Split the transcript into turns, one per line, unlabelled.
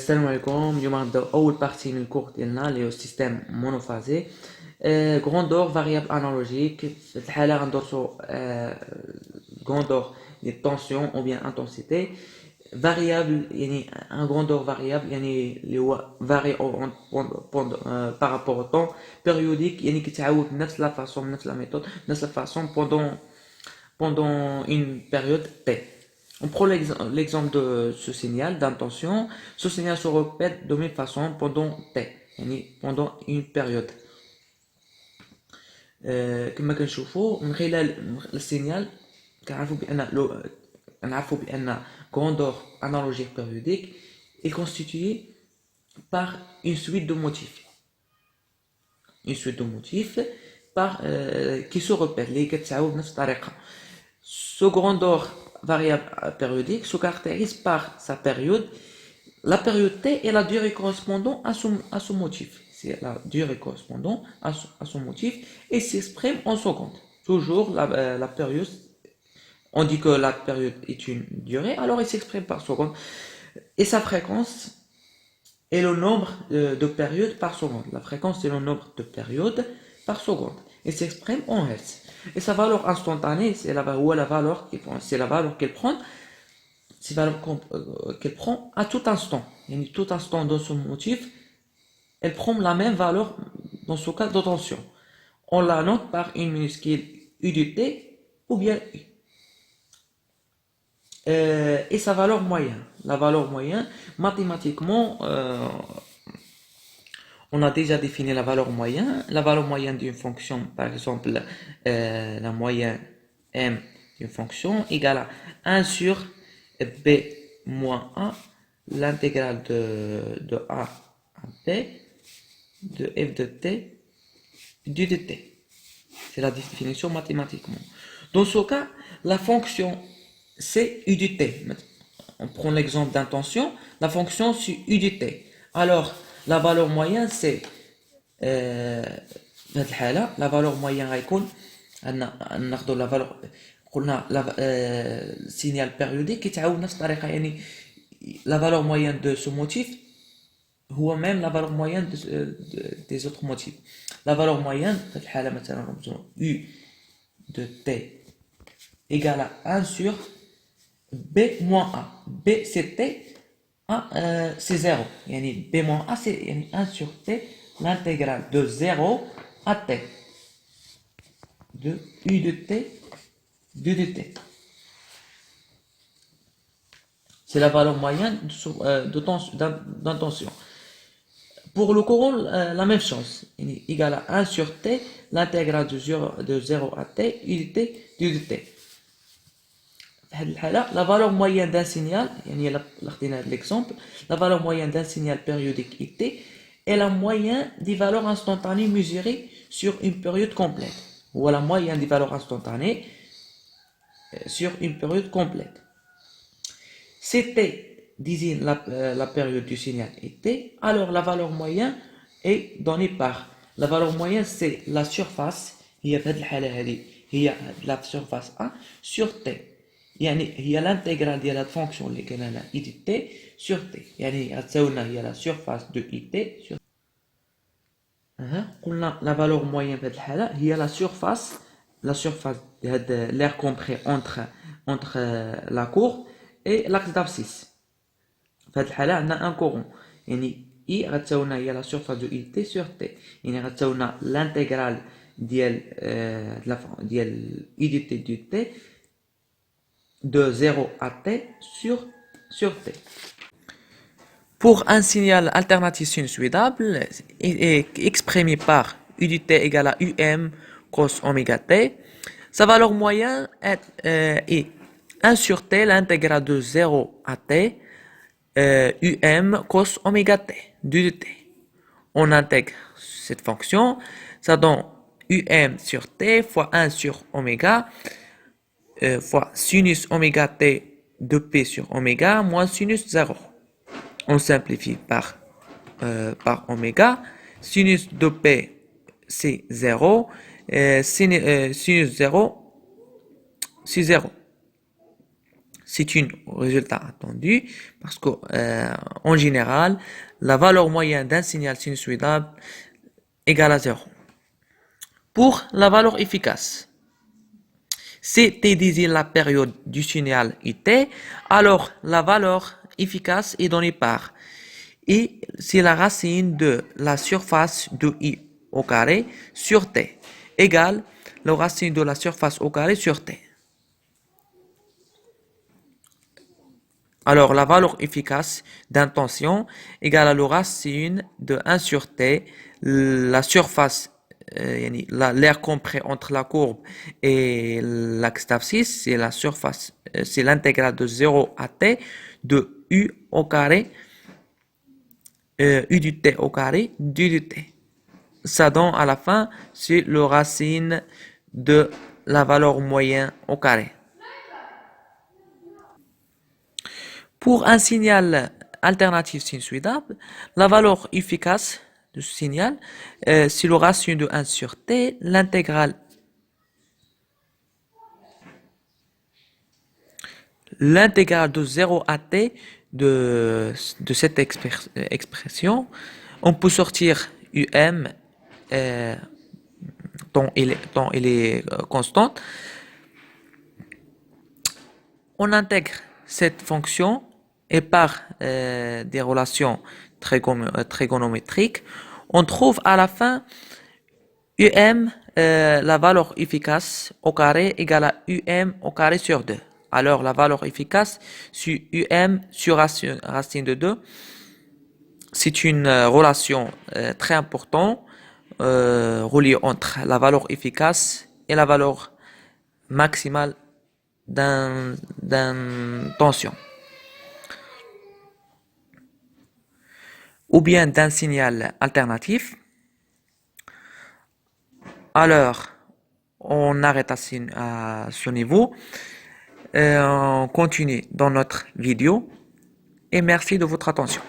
السلام عليكم. اليوم غنبداو اول بارتي من الكور ديالنا اللي هو السيستيم مونوفازي. غروندور فاريابل انالوجيك. في الحاله غندرسو غروندور ديال طونسيون او بيان انتنسيتي فاريابل، يعني ان غروندور فاريابل يعني اللي هو فاري بارابور او طون. بيريوديك يعني كيتعاود بنفس لا فاصون، بنفس لا ميثود، بنفس لا فاصون pendant une période T. On prend l'exemple de ce signal d'intention. Ce signal se répète de même façon pendant T, يعني pendant une période. كما كنشوفوا من خلال السينيال كنعرفوا بأن grandeur analogique périodique est constituée par une suite de motifs. Une suite de motifs qui se répètent, اللي كتعاود بنفس الطريقة. Ce grandeur variable périodique se caractérise par sa période. La période T est la durée correspondant à son motif. C'est la durée correspondant à son motif et s'exprime en secondes. Toujours la période, on dit que la période est une durée, alors il s'exprime par seconde. Et sa fréquence est le nombre de périodes par seconde. La fréquence est le nombre de périodes par seconde. Et s'exprime en Hertz. Et sa valeur instantanée, c'est la valeur qu'elle prend, c'est la valeur qu'elle prend à tout instant. Et tout instant dans son motif, elle prend la même valeur dans ce cas de tension. On la note par une minuscule U du T ou bien U. Et sa valeur moyenne. La valeur moyenne, mathématiquement, on a déjà défini la valeur moyenne. La valeur moyenne d'une fonction, par exemple, la moyenne m d'une fonction égale à 1 sur b moins a, l'intégrale de a à b, de f de t, du dt. C'est la définition mathématiquement. Dans ce cas, la fonction c'est u du t. On prend l'exemple d'intention, la fonction c'est u du t. Alors, la valeur moyenne c'est في هذه الحالة la valeur moyenne غيكون ناخذوا la valeur قلنا signal périodique كيتعاود نفس الطريقة، يعني la valeur moyenne de ce motif هو même la valeur moyenne des autres motifs. La valeur moyenne في هذه الحالة مثلا نرمزو u de t égale à 1 sur b moins a. b c'est t, a c'est 0. يعني b moins a c'est يعني 1 sur t, l'intégrale de 0 à t de u de t de dt. C'est la valeur moyenne d'intention. Pour le courant, la même chose. Égale à 1 sur t, l'intégrale de 0 à t, u de t du dt. La valeur moyenne d'un signal, l'exemple, la valeur moyenne d'un signal périodique t est la moyenne des valeurs instantanées mesurées sur une période complète. Ou la moyenne des valeurs instantanées sur une période complète. Si t désigne la période du signal t, alors la valeur moyenne est donnée par la valeur moyenne c'est la surface, هي في هذه الحالة هذه هي la surface A sur t. يعني هي الانتجرال ديال هاد الفونكسيون اللي كاينه هنا اي دي تي سور تي، يعني غتساوي لنا هي لا سيرفاس دو اي تي سور قلنا لا فالور موين في هاد الحاله هي لا سيرفاس ديال هاد لير كومبري اونتر لا كور اي لاكس دابسيس. في هاد الحاله عندنا ان كورون، يعني اي غتساوي لنا هي لا سيرفاس دو اي تي سور تي، يعني غتساوي لنا الانتجرال ديال اي دي تي دو تي de 0 à t sur t. Pour un signal alternatif sinusoïdable exprimé par u du t égale à um cos oméga t, sa valeur moyenne est 1 sur t, l'intégrale de 0 à t, um cos oméga t, du t. On intègre cette fonction, ça donne um sur t fois 1 sur oméga fois sinus oméga t de p sur oméga moins sinus 0. On simplifie par oméga. Sinus de p c'est 0. Sinus 0 c'est 0. c'est un résultat attendu parce que, en général, la valeur moyenne d'un signal sinusoïdal égale à 0. Pour la valeur efficace, si t désigne la période du signal t, alors la valeur efficace est donnée par I, c'est la racine de la surface de I au carré sur t, égale la racine de la surface au carré sur t. Alors la valeur efficace d'intention égale à la racine de 1 sur t, la surface, l'air compris entre la courbe et l'axe d'abscisse, c'est la surface, c'est l'intégrale de 0 à t de U au carré, U du t au carré, du t. Ça donne à la fin, c'est la racine de la valeur moyenne au carré. Pour un signal alternatif sinusoïdal, la valeur efficace du signal, c'est le ratio de 1 sur t, l'intégrale de 0 à t de cette expression. On peut sortir um dont il est constante. On intègre cette fonction et par des relations trigonométriques, on trouve à la fin la valeur efficace au carré égale à au carré sur 2. Alors la valeur efficace sur sur racine de 2, c'est une relation très importante reliée entre la valeur efficace et la valeur maximale d'un tension, ou bien d'un signal alternatif. Alors, on arrête à ce niveau. On continue dans notre vidéo et merci de votre attention.